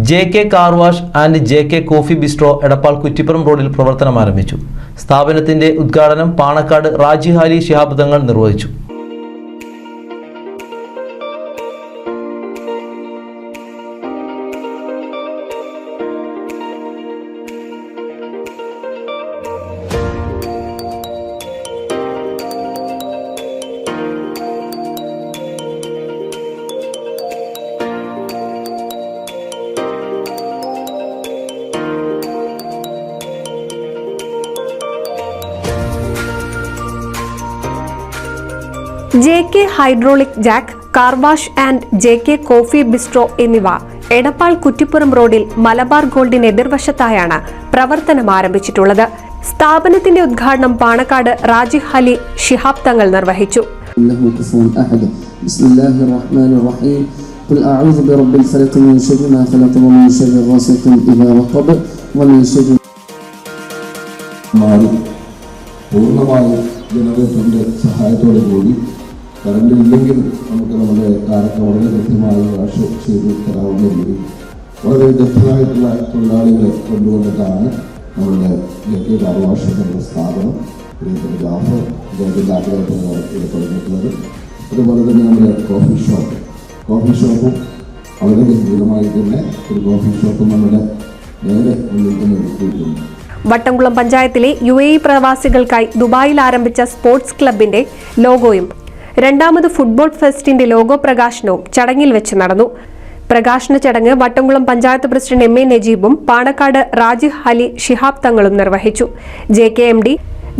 JK car wash and JK coffee bistro Edappal Kuttippuram റോഡിൽ പ്രവർത്തനം ആരംഭിച്ചു. സ്ഥാപനത്തിന്റെ ഉദ്ഘാടനം പാണക്കാട് റാജി ഹാലി ശിഹാബ് തങ്ങൾ നിർവഹിച്ചു. JK hydraulic Jack, car wash and JK coffee bistro എന്നിവ എടപ്പാൾ കുറ്റിപ്പുറം റോഡിൽ മലബാർ ഗോൾഡിന് എതിർവശത്തായാണ് പ്രവർത്തനം ആരംഭിച്ചിട്ടുള്ളത്. സ്ഥാപനത്തിന്റെ ഉദ്ഘാടനം പാണക്കാട് റാജി ഹാലി ശിഹാബ് തങ്ങൾ നിർവഹിച്ചു. ജനറേറ്ററിന്റെ സഹായത്തോടു കൂടി കറണ്ട് ഇല്ലെങ്കിൽ നമുക്ക് നമ്മുടെ കാലത്ത് വളരെ കൃത്യമായ വാഷ് ചെയ്ത് തരാവുന്ന രീതി വളരെ വിദഗ്ധരായിട്ടുള്ള തൊഴിലാളികളെ കൊണ്ടുവന്നിട്ടാണ് നമ്മളുടെ JK കാർ വാഷ് എന്നുള്ള സ്ഥാപനം ജാഫർ അദ്ദേഹത്തിൻ്റെ ആഗ്രഹത്തിലാണ് ഇത് തുടങ്ങിയിട്ടുള്ളത്. അതുപോലെ തന്നെ നമ്മുടെ കോഫി ഷോപ്പും വളരെ ഗംഭീരമായി തന്നെ ഒരു കോഫി ഷോപ്പും നമ്മുടെ നേരെ മുന്നിൽ തന്നെ എത്തിയിട്ടുണ്ട്. വട്ടംകുളം പഞ്ചായത്തിലെ UAE പ്രവാസികൾക്കായി ദുബായിൽ ആരംഭിച്ച സ്പോർട്സ് ക്ലബിന്റെ ലോഗോയും രണ്ടാമത് ഫുട്ബോൾ ഫെസ്റ്റിന്റെ ലോഗോ പ്രകാശനവും ചടങ്ങിൽ വെച്ച് നടന്നു. പ്രകാശന ചടങ്ങ് വട്ടംകുളം പഞ്ചായത്ത് പ്രസിഡന്റ് MA നജീബും പാണക്കാട് റാജി ഹാലി ശിഹാബ് തങ്ങളും നിർവഹിച്ചു. JK MD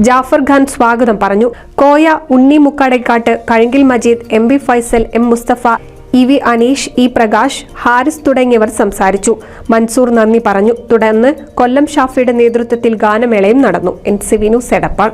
ജാഫർ ഖാൻ സ്വാഗതം പറഞ്ഞു. കോയ, ഉണ്ണി മുക്കാടേക്കാട്ട്, കഴങ്കിൽ Majeed, MB Faisal, M Mustafa, EV Aneesh, E Prakash, Haris തുടങ്ങിയവർ സംസാരിച്ചു. മൻസൂർ നന്ദി പറഞ്ഞു. തുടർന്ന് കൊല്ലം ഷാഫിയുടെ നേതൃത്വത്തിൽ ഗാനമേളയും നടന്നു. NCV news Edappal.